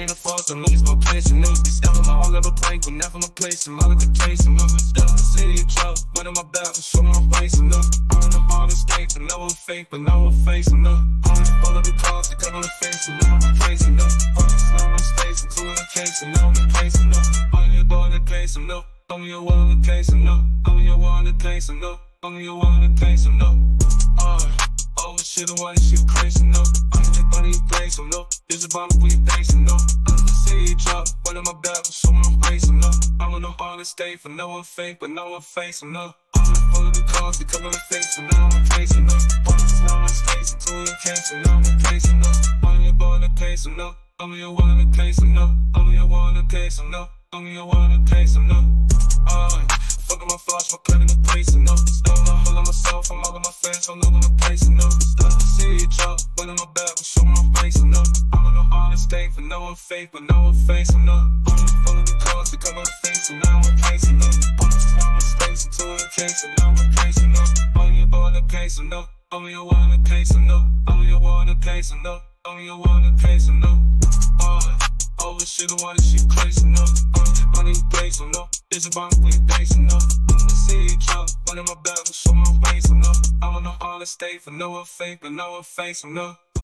in the force, I'm looking for a place, and never be stuck on my heart, never break, but never my place, and all of the case, and never stuck in the city of trouble, when in my back, I'm showing my face, and look, I'm in the ball of state, but no one fake, but no one face, and look, I'm in the ball of the cars, they come on the face, and now I'm crazy, and look, I'm just not on space, and two in the case, and now I'm in place, and look, I'm in your ball in the case, and look, I'm in your wall in the case, and look, I'm in your wall in the case, and look, I'm in your wall in the case, and look, oh shit, I wanna shit crazy, no. I'm in the body of place, so no. There's a bomb with your face, no. I'm in the city drop, one in my back, I'm showing my face, no. I'm on the hard state for no one fake, but no one face, no. I'm in the full of the cars, they cover my face, and now I'm facing, no. I'm just now in space, and two in the case, and now I'm facing, no. I'm in your ball in the case, no. I'm in your wall in the case, no. I'm in your wall in the case, no. I'm in your wall in the case, no. Fucking my flash, my cut in the place, no. Stone my whole on myself, I'm all on my face, I'm all on my place, no. Start to see it drop, one in my back, I'm showing my face, no. I'm on the hardest state for no one fake, but no one face, no. I'm full of the cars, they come on the face, and now I'm facing, no. I'm just on my space, and two in the case, and now I'm facing, no. I'm in your ball in the case, no. I'm in your wall in the case, no. I'm in your wall in the case, no. I'm in your wall in the case, no. Oh shit, I wanna shit crazy, no. I'm in the body of place, no. There's a bomb with your face, no. I'm in the city drop, one in my back, I'm showing my face, no. I'm on the hardest state for no one fake, but no one face, no.